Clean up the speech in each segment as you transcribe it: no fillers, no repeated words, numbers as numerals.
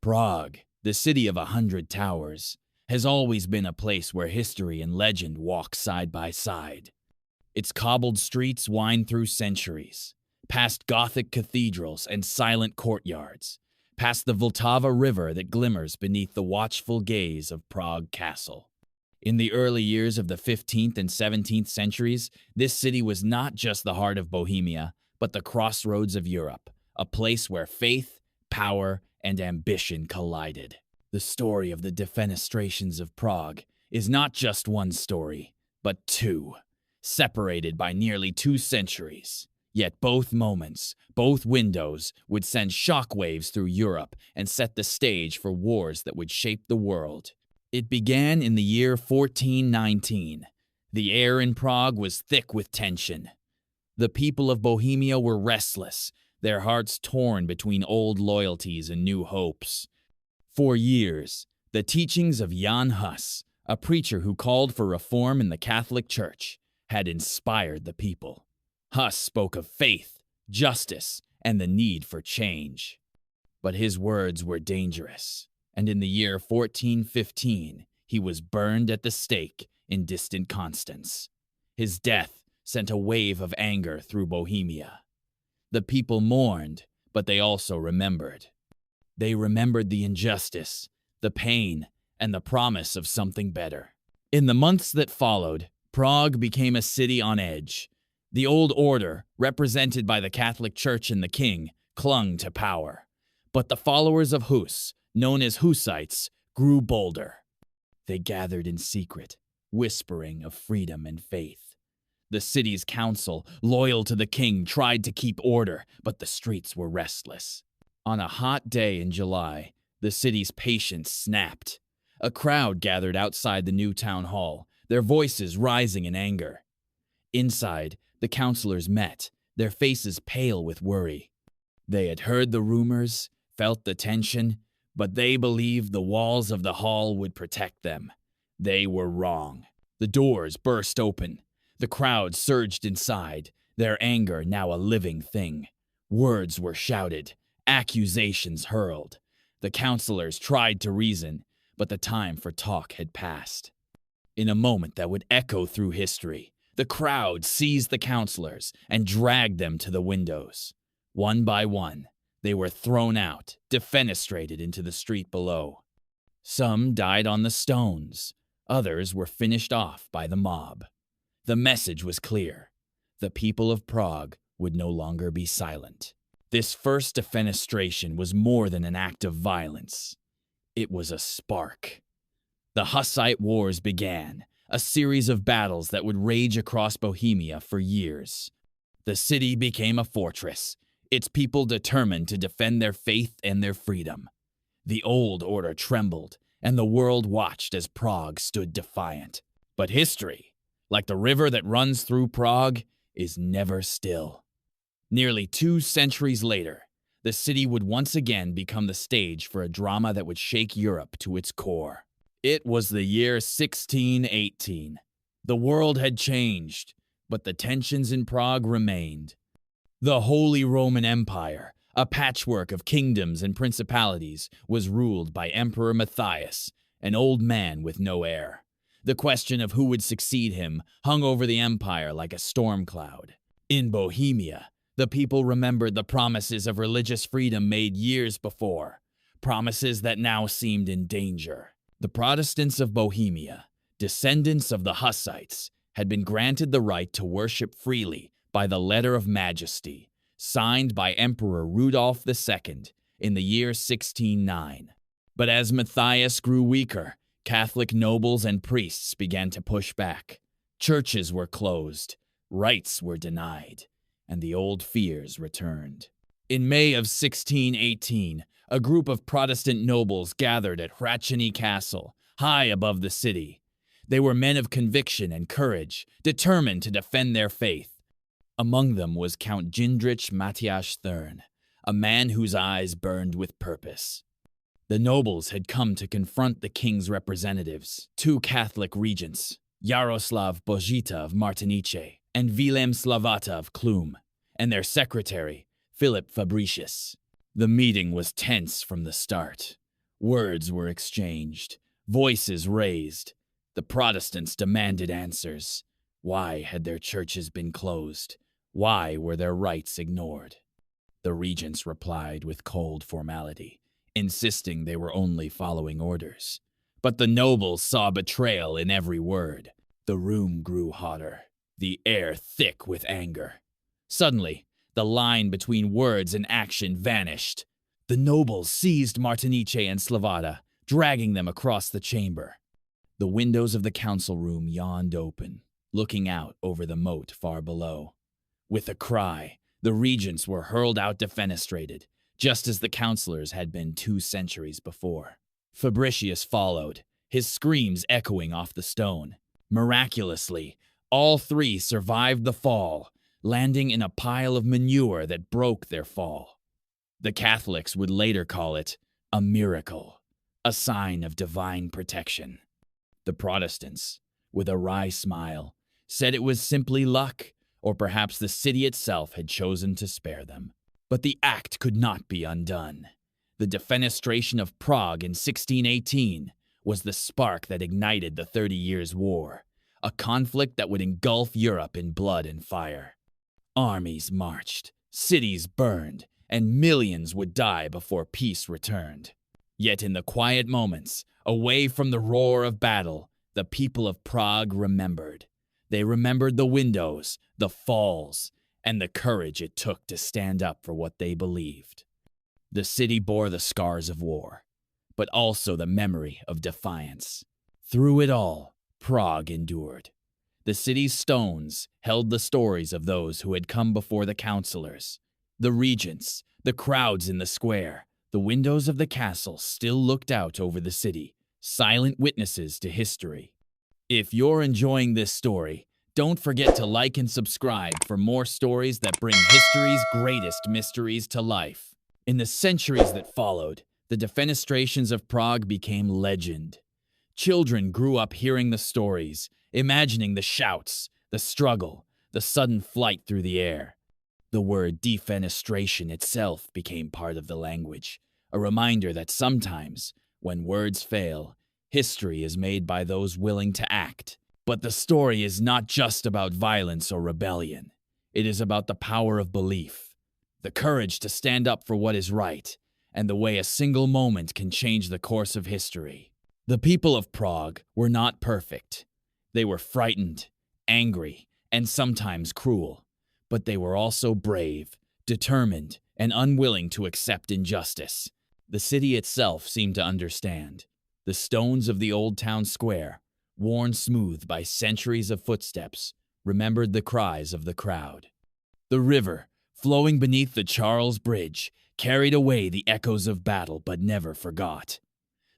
Prague, the city of 100 towers, has always been a place where history and legend walk side by side. Its cobbled streets wind through centuries, past Gothic cathedrals and silent courtyards, past the Vltava River that glimmers beneath the watchful gaze of Prague Castle. In the early years of the 15th and 17th centuries, this city was not just the heart of Bohemia, but the crossroads of Europe, a place where faith, power, and ambition collided. The story of the Defenestrations of Prague is not just one story, but two, separated by nearly 2 centuries. Yet both moments, both windows, would send shockwaves through Europe and set the stage for wars that would shape the world. It began in the year 1419. The air in Prague was thick with tension. The people of Bohemia were restless, their hearts torn between old loyalties and new hopes. For years, the teachings of Jan Hus, a preacher who called for reform in the Catholic Church, had inspired the people. Hus spoke of faith, justice, and the need for change. But his words were dangerous, and in the year 1415, he was burned at the stake in distant Constance. His death sent a wave of anger through Bohemia. The people mourned, but they also remembered. They remembered the injustice, the pain, and the promise of something better. In the months that followed, Prague became a city on edge. The old order, represented by the Catholic Church and the king, clung to power. But the followers of Hus, known as Hussites, grew bolder. They gathered in secret, whispering of freedom and faith. The city's council, loyal to the king, tried to keep order, but the streets were restless. On a hot day in July, the city's patience snapped. A crowd gathered outside the new town hall, their voices rising in anger. Inside, the councilors met, their faces pale with worry. They had heard the rumors, felt the tension, but they believed the walls of the hall would protect them. They were wrong. The doors burst open. The crowd surged inside, their anger now a living thing. Words were shouted, accusations hurled. The councilors tried to reason, but the time for talk had passed. In a moment that would echo through history, the crowd seized the councilors and dragged them to the windows. One by one, they were thrown out, defenestrated into the street below. Some died on the stones, others were finished off by the mob. The message was clear. The people of Prague would no longer be silent. This First Defenestration was more than an act of violence. It was a spark. The Hussite Wars began, a series of battles that would rage across Bohemia for years. The city became a fortress, its people determined to defend their faith and their freedom. The old order trembled, and the world watched as Prague stood defiant. But history, like the river that runs through Prague, is never still. Nearly 2 centuries later, the city would once again become the stage for a drama that would shake Europe to its core. It was the year 1618. The world had changed, but the tensions in Prague remained. The Holy Roman Empire, a patchwork of kingdoms and principalities, was ruled by Emperor Matthias, an old man with no heir. The question of who would succeed him hung over the empire like a storm cloud. In Bohemia, the people remembered the promises of religious freedom made years before, promises that now seemed in danger. The Protestants of Bohemia, descendants of the Hussites, had been granted the right to worship freely by the Letter of Majesty, signed by Emperor Rudolph II in the year 1609. But as Matthias grew weaker, Catholic nobles and priests began to push back. Churches were closed, rights were denied, and the old fears returned. In May of 1618, a group of Protestant nobles gathered at Prague Castle, high above the city. They were men of conviction and courage, determined to defend their faith. Among them was Count Jindřich Matyáš Thurn, a man whose eyes burned with purpose. The nobles had come to confront the king's representatives, 2 Catholic regents, Jaroslav Božita of Martinice and Vilém Slavata of Clum, and their secretary, Philip Fabricius. The meeting was tense from the start. Words were exchanged, voices raised. The Protestants demanded answers. Why had their churches been closed? Why were their rights ignored? The regents replied with cold formality, insisting they were only following orders. But the nobles saw betrayal in every word. The room grew hotter, the air thick with anger. Suddenly, the line between words and action vanished. The nobles seized Martinice and Slavata, dragging them across the chamber. The windows of the council room yawned open, looking out over the moat far below. With a cry, the regents were hurled out defenestrated, just as the councillors had been 2 centuries before. Fabricius followed, his screams echoing off the stone. Miraculously, all 3 survived the fall, landing in a pile of manure that broke their fall. The Catholics would later call it a miracle, a sign of divine protection. The Protestants, with a wry smile, said it was simply luck, or perhaps the city itself had chosen to spare them. But the act could not be undone. The Defenestration of Prague in 1618 was the spark that ignited the 30 Years' War, a conflict that would engulf Europe in blood and fire. Armies marched, cities burned, and millions would die before peace returned. Yet in the quiet moments, away from the roar of battle, the people of Prague remembered. They remembered the windows, the falls, and the courage it took to stand up for what they believed. The city bore the scars of war, but also the memory of defiance. Through it all, Prague endured. The city's stones held the stories of those who had come before the councillors. The regents, the crowds in the square, the windows of the castle still looked out over the city, silent witnesses to history. If you're enjoying this story, don't forget to like and subscribe for more stories that bring history's greatest mysteries to life. In the centuries that followed, the Defenestrations of Prague became legend. Children grew up hearing the stories, imagining the shouts, the struggle, the sudden flight through the air. The word defenestration itself became part of the language, a reminder that sometimes, when words fail, history is made by those willing to act. But the story is not just about violence or rebellion. It is about the power of belief, the courage to stand up for what is right, and the way a single moment can change the course of history. The people of Prague were not perfect. They were frightened, angry, and sometimes cruel. But they were also brave, determined, and unwilling to accept injustice. The city itself seemed to understand. The stones of the old town square, worn smooth by centuries of footsteps, remembered the cries of the crowd. The river, flowing beneath the Charles Bridge, carried away the echoes of battle but never forgot.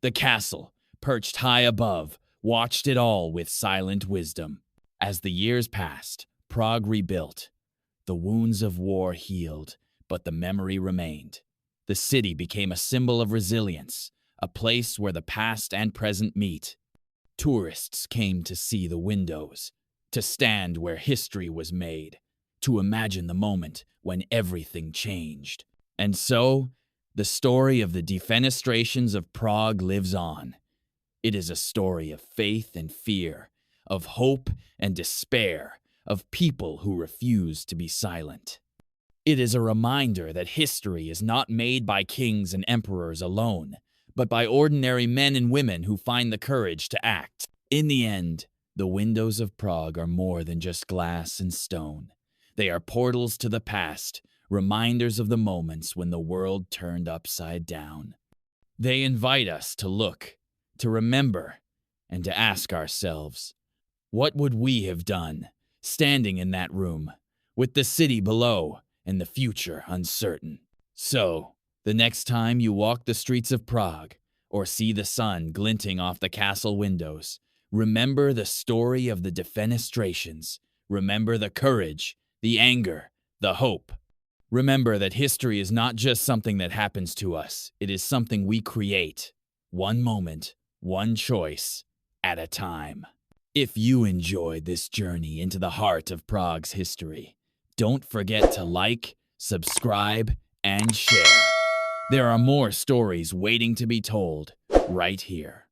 The castle, perched high above, watched it all with silent wisdom. As the years passed, Prague rebuilt. The wounds of war healed, but the memory remained. The city became a symbol of resilience, a place where the past and present meet. Tourists came to see the windows, to stand where history was made, to imagine the moment when everything changed. And so, the story of the Defenestrations of Prague lives on. It is a story of faith and fear, of hope and despair, of people who refuse to be silent. It is a reminder that history is not made by kings and emperors alone, but by ordinary men and women who find the courage to act. In the end, the windows of Prague are more than just glass and stone. They are portals to the past, reminders of the moments when the world turned upside down. They invite us to look, to remember, and to ask ourselves, what would we have done, standing in that room, with the city below and the future uncertain? So, the next time you walk the streets of Prague, or see the sun glinting off the castle windows, remember the story of the Defenestrations. Remember the courage, the anger, the hope. Remember that history is not just something that happens to us. It is something we create, one moment, one choice, at a time. If you enjoyed this journey into the heart of Prague's history, don't forget to like, subscribe, and share. There are more stories waiting to be told right here.